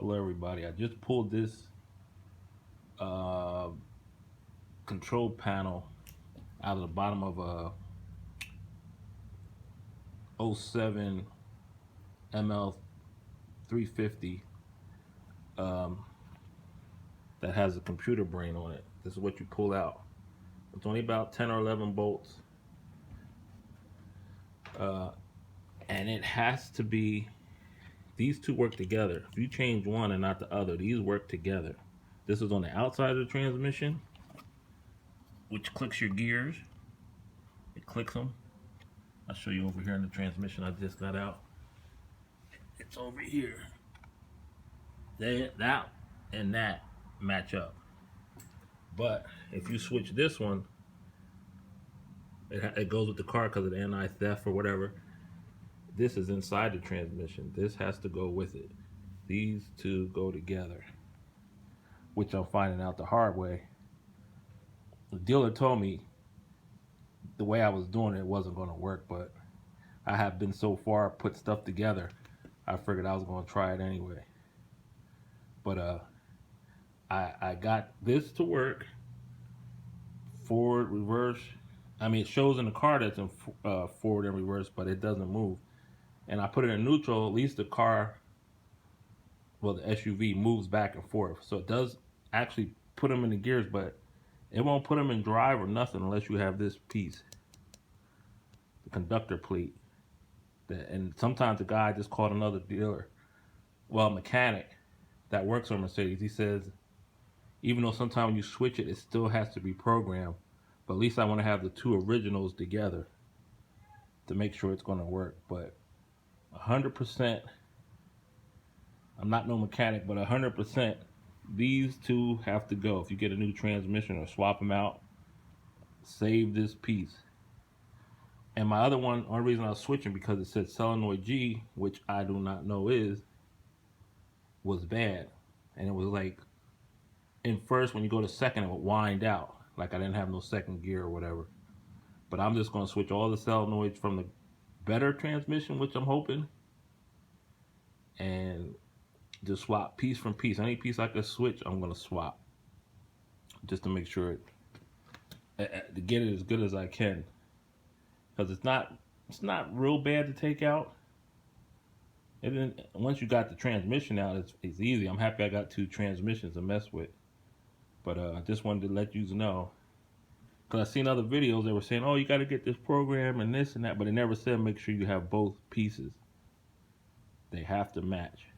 Hello everybody, I just pulled this uh, control panel out of the bottom of a '07 ML 350 um, that has a computer brain on it. This is what you pull out. It's only about 10 or 11 bolts, uh, and it has to be, these two work together. If you change one and not the other, these work together. This is on the outside of the transmission, which clicks your gears. It clicks them. I'll show you over here in the transmission I just got out. It's over here. That and that match up. But if you switch this one, it goes with the car because of the anti-theft or whatever. This is inside the transmission. This has to go with it. These two go together, which I'm finding out the hard way. The dealer told me the way I was doing it wasn't going to work, but I have been so far put stuff together, I figured I was going to try it anyway. But I got this to work, forward, reverse. I mean, it shows in the car that's in forward and reverse, but it doesn't move. And I put it in neutral. At least the car, well, the SUV moves back and forth, so it does actually put them in the gears, but it won't put them in drive or nothing unless you have this piece, the conductor plate. And sometimes the guy just called another dealer, well, mechanic that works on Mercedes. He says even though sometimes when you switch it, it still has to be programmed. But at least I want to have the two originals together to make sure it's going to work. But 100%, I'm not no mechanic, but 100%, these two have to go. If you get a new transmission or swap them out, save this piece. And my other one, only reason I was switching because it said solenoid G, which I do not know was bad. And it was like, in first, when you go to second, it would wind out. Like I didn't have no second gear or whatever. But I'm just going to switch all the solenoids from the better transmission, which I'm hoping, and just swap piece from piece. Any piece I could switch, I'm going to swap. Just to make sure to get it as good as I can. Because it's not real bad to take out. And then once you got the transmission out, it's easy. I'm happy I got two transmissions to mess with. But I just wanted to let you know, because I seen other videos, they were saying, oh, you got to get this program and this and that, but it never said make sure you have both pieces. They have to match.